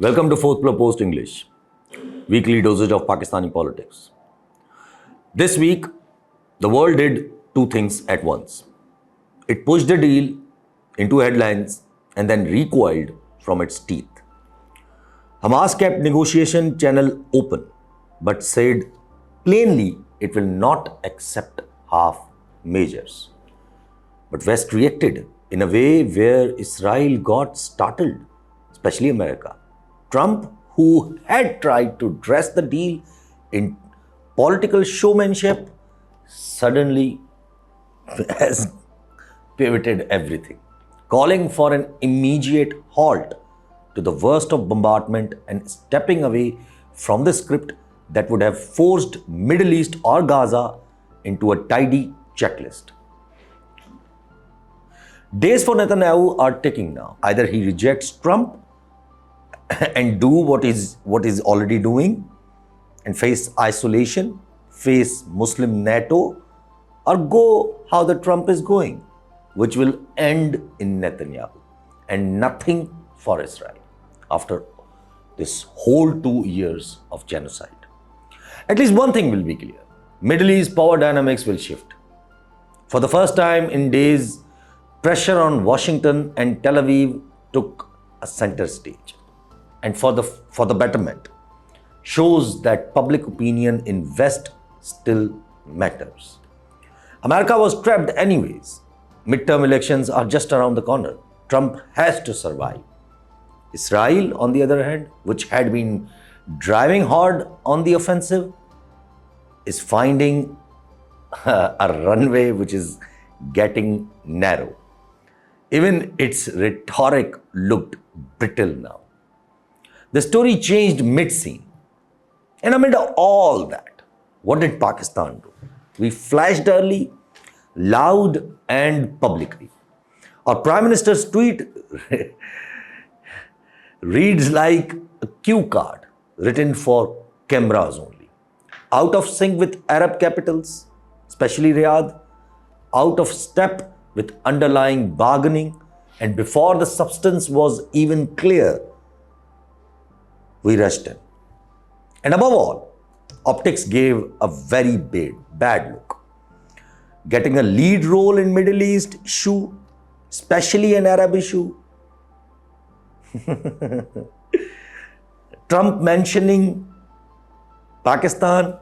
Welcome to Fourth Floor Post English, weekly dosage of Pakistani politics. This week, the world did two things at once. It pushed the deal into headlines and then recoiled from its teeth. Hamas kept negotiation channel open, but said plainly it will not accept half measures. But West reacted in a way where Israel got startled, especially America. Trump, who had tried to dress the deal in political showmanship, suddenly has pivoted everything, calling for an immediate halt to the worst of bombardment and stepping away from the script that would have forced Middle East or Gaza into a tidy checklist. Days for Netanyahu are ticking now. Either he rejects Trump and do what is already doing and face isolation, face Muslim NATO, or go how the Trump is going, which will end in Netanyahu and nothing for Israel after this whole 2 years of genocide. At least one thing will be clear. Middle East power dynamics will shift. For the first time in days, pressure on Washington and Tel Aviv took a center stage. And for the betterment, shows that public opinion in West still matters. America was trapped anyways. Midterm elections are just around the corner. Trump has to survive. Israel, on the other hand, which had been driving hard on the offensive, is finding a runway which is getting narrow. Even its rhetoric looked brittle now. The story changed mid-scene. And amid all that, what did Pakistan do? We flashed early, loud and publicly. Our Prime Minister's tweet reads like a cue card written for cameras only. Out of sync with Arab capitals, especially Riyadh, out of step with underlying bargaining, and before the substance was even clear, we rushed in. And above all, optics gave a very bad look. Getting a lead role in Middle East issue, especially an Arab issue. Trump mentioning Pakistan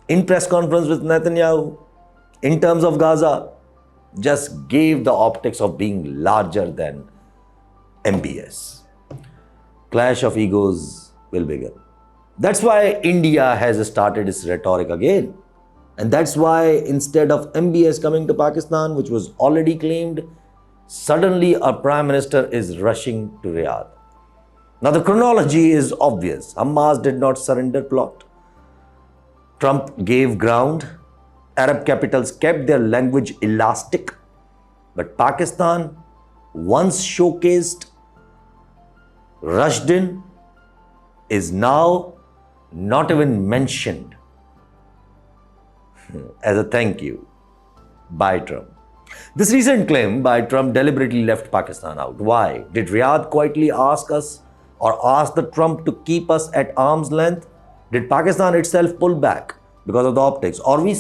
in press conference with Netanyahu in terms of Gaza just gave the optics of being larger than MBS. Clash of egos will begin. That's why India has started its rhetoric again. And that's why instead of MBS coming to Pakistan, which was already claimed, suddenly our Prime Minister is rushing to Riyadh. Now the chronology is obvious. Hamas did not surrender plot. Trump gave ground. Arab capitals kept their language elastic. But Pakistan, once showcased, rushed in, is now not even mentioned as a thank you by Trump. This recent claim by Trump deliberately left Pakistan out. Why? Did Riyadh quietly ask us or ask the Trump to keep us at arm's length? Did Pakistan itself pull back because of the optics? Or we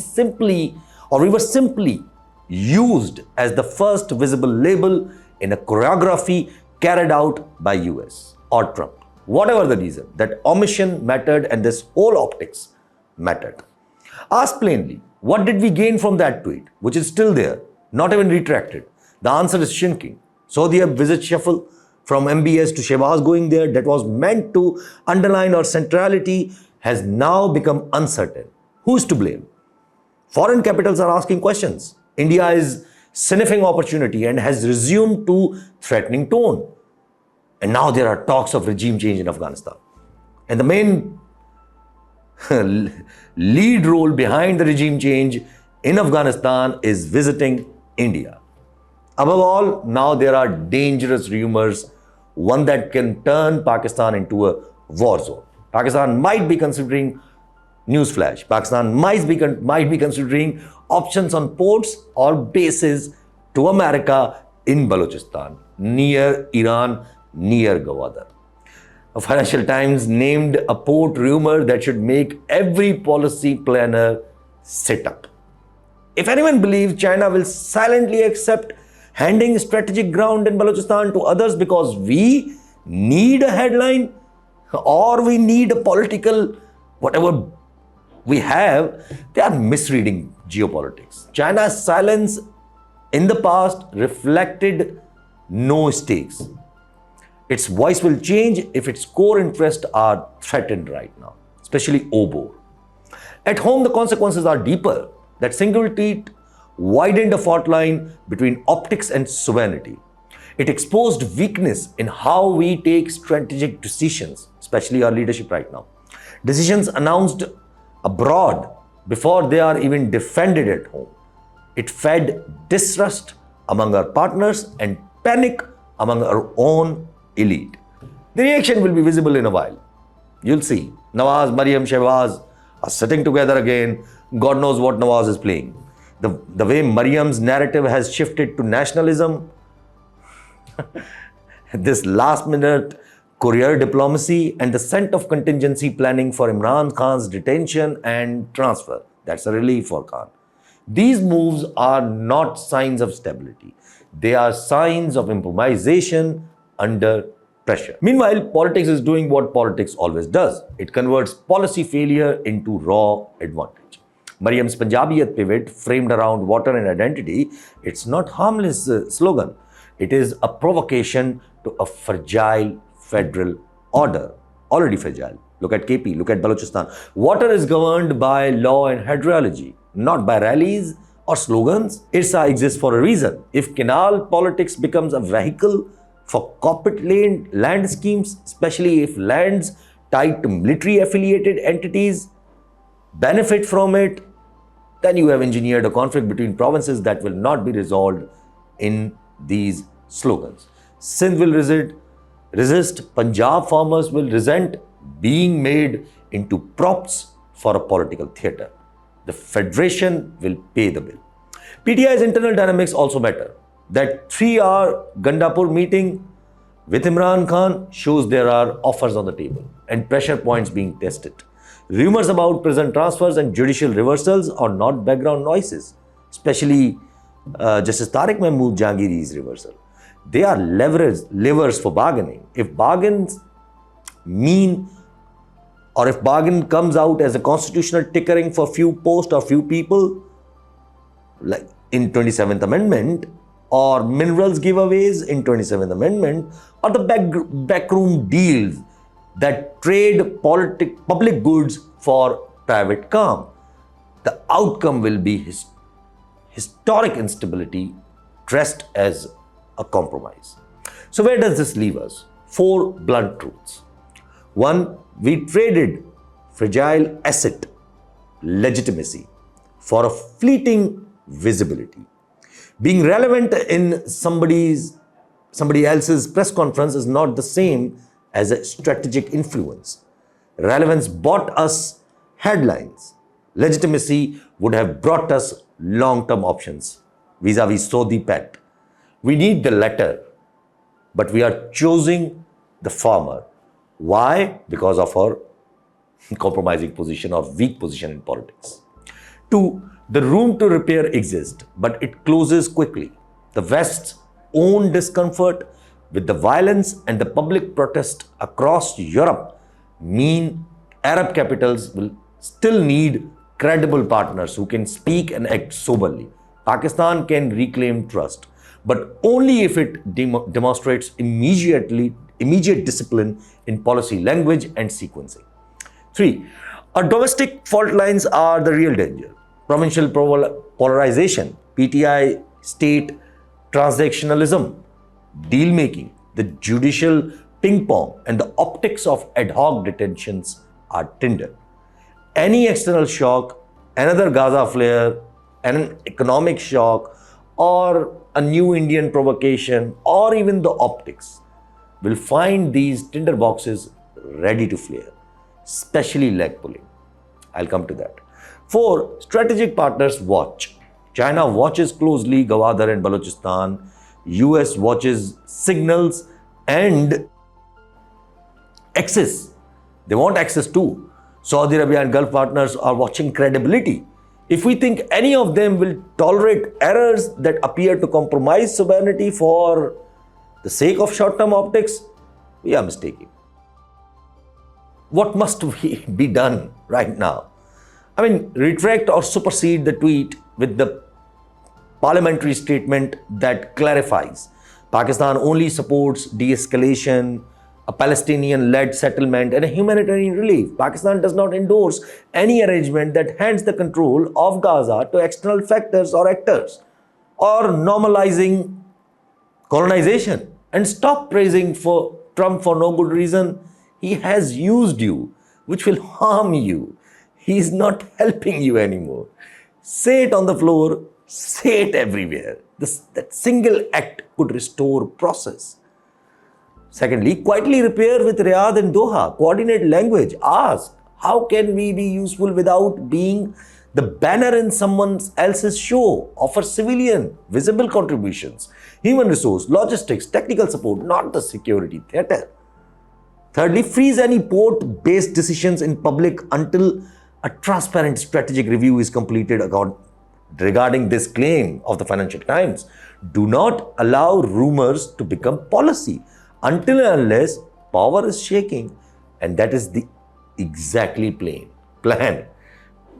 were simply used as the first visible label in a choreography carried out by US or Trump? Whatever the reason, that omission mattered and this whole optics mattered. Ask plainly, what did we gain from that tweet, which is still there, not even retracted? The answer is shrinking. So the visit shuffle from MBS to Shehbaz going there that was meant to underline our centrality has now become uncertain. Who's to blame? Foreign capitals are asking questions. India is sniffing opportunity and has resumed to threatening tone. And now there are talks of regime change in Afghanistan. And the main lead role behind the regime change in Afghanistan is visiting India. Above all, now there are dangerous rumors, one that can turn Pakistan into a war zone. Pakistan might be considering, newsflash, Pakistan might be considering options on ports or bases to America in Balochistan, near Iran, near Gwadar. Financial Times named a port rumor that should make every policy planner sit up. If anyone believes China will silently accept handing strategic ground in Balochistan to others because we need a headline or we need a political whatever we have, they are misreading geopolitics. China's silence in the past reflected no stakes. Its voice will change if its core interests are threatened right now, especially OBOR. At home, the consequences are deeper. That single tweet widened a fault line between optics and sovereignty. It exposed weakness in how we take strategic decisions, especially our leadership right now. Decisions announced abroad before they are even defended at home. It fed distrust among our partners and panic among our own elite. The reaction will be visible in a while. You'll see. Nawaz, Maryam, Shehbaz are sitting together again. God knows what Nawaz is playing. The way Maryam's narrative has shifted to nationalism, this last-minute courier diplomacy, and the scent of contingency planning for Imran Khan's detention and transfer. That's a relief for Khan. These moves are not signs of stability. They are signs of improvisation under pressure. Meanwhile, politics is doing what politics always does. It converts policy failure into raw advantage. Maryam's Punjabiyat pivot, framed around water and identity, it's not harmless slogan. It is a provocation to a fragile federal order, already fragile. Look at KP, look at Balochistan. Water is governed by law and hydrology, not by rallies or slogans. IRSA exists for a reason. If canal politics becomes a vehicle for corporate land schemes, especially if lands tied to military affiliated entities benefit from it, then you have engineered a conflict between provinces that will not be resolved in these slogans. Sindh will resist, Punjab farmers will resent being made into props for a political theatre. The federation will pay the bill. PTI's internal dynamics also matter. That 3-hour Gandapur meeting with Imran Khan shows there are offers on the table and pressure points being tested. Rumors about prison transfers and judicial reversals are not background noises, especially Justice Tariq Mahmood Jahangiri's reversal. They are levers for bargaining. If bargains mean, or if bargain comes out as a constitutional tickering for few posts or few people, like in 27th Amendment, or minerals giveaways in 27th Amendment, or the backroom deals that trade public goods for private calm, the outcome will be historic instability dressed as a compromise. So where does this leave us? 4 blunt truths. 1, we traded fragile asset, legitimacy, for a fleeting visibility. Being relevant in somebody else's press conference is not the same as a strategic influence. Relevance bought us headlines. Legitimacy would have brought us long-term options vis-a-vis Saudi pet. We need the latter, but we are choosing the former. Why? Because of our compromising position or weak position in politics. 2, the room to repair exists, but it closes quickly. The West's own discomfort with the violence and the public protest across Europe mean Arab capitals will still need credible partners who can speak and act soberly. Pakistan can reclaim trust, but only if it demonstrates immediate discipline in policy language and sequencing. 3, our domestic fault lines are the real danger. Provincial polarization, PTI state transactionalism, deal-making, the judicial ping-pong, and the optics of ad hoc detentions are tinder. Any external shock, another Gaza flare, an economic shock, or a new Indian provocation, or even the optics, will find these tinder boxes ready to flare, especially leg pulling. I'll come to that. 4, strategic partners watch. China watches closely Gwadar and Balochistan. US watches signals and access. They want access too. Saudi Arabia and Gulf partners are watching credibility. If we think any of them will tolerate errors that appear to compromise sovereignty for the sake of short-term optics, we are mistaken. What must be done right now? I mean, retract or supersede the tweet with the parliamentary statement that clarifies Pakistan only supports de-escalation, a Palestinian-led settlement, and a humanitarian relief. Pakistan does not endorse any arrangement that hands the control of Gaza to external factors or actors, or normalizing colonization. And stop praising for Trump for no good reason. He has used you, which will harm you. He is not helping you anymore. Say it on the floor, say it everywhere. That single act could restore process. Secondly, quietly repair with Riyadh and Doha. Coordinate language. Ask, how can we be useful without being the banner in someone else's show? Offer civilian, visible contributions. Human resource, logistics, technical support, not the security theater. Thirdly, freeze any port-based decisions in public until a transparent strategic review is completed regarding this claim of the Financial Times. Do not allow rumors to become policy until and unless power is shaking, and that is the exactly plan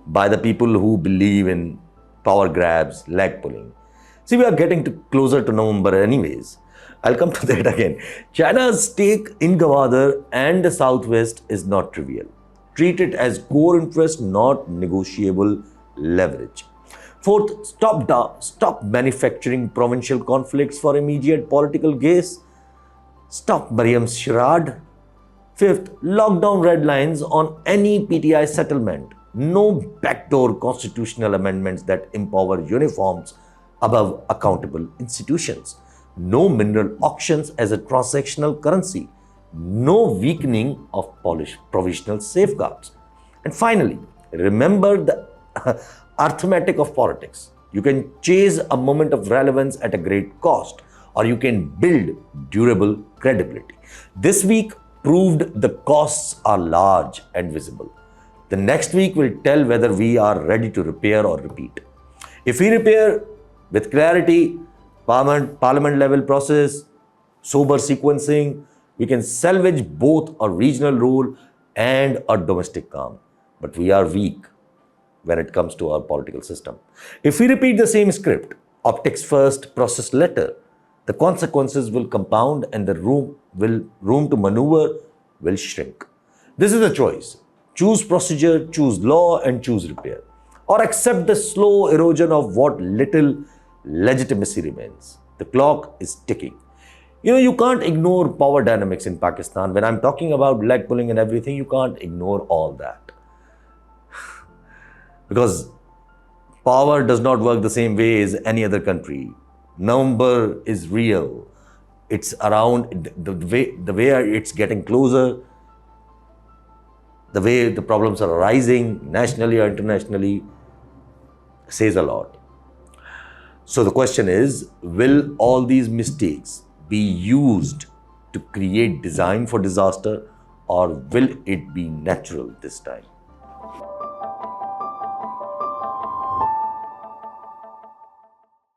by the people who believe in power grabs, leg pulling. See, we are getting closer to November anyways. I'll come to that again. China's stake in Gwadar and the Southwest is not trivial. Treat it as core interest, not negotiable leverage. Fourth, stop manufacturing provincial conflicts for immediate political gains. Stop Maryam's charade. Fifth, lock down red lines on any PTI settlement. No backdoor constitutional amendments that empower uniforms above accountable institutions. No mineral auctions as a transactional currency. No weakening of provisional safeguards. And finally, remember the arithmetic of politics. You can chase a moment of relevance at a great cost, or you can build durable credibility. This week proved the costs are large and visible. The next week will tell whether we are ready to repair or repeat. If we repair with clarity, parliament level process, sober sequencing, we can salvage both a regional rule and a domestic calm. But we are weak when it comes to our political system. If we repeat the same script, optics first, process later, the consequences will compound and the room to maneuver will shrink. This is a choice. Choose procedure, choose law, and choose repair. Or accept the slow erosion of what little legitimacy remains. The clock is ticking. You can't ignore power dynamics in Pakistan. When I'm talking about leg pulling and everything, you can't ignore all that. Because power does not work the same way as any other country. Number is real. It's around the way it's getting closer, the way the problems are arising nationally or internationally says a lot. So the question is, will all these mistakes be used to create design for disaster, or will it be natural this time?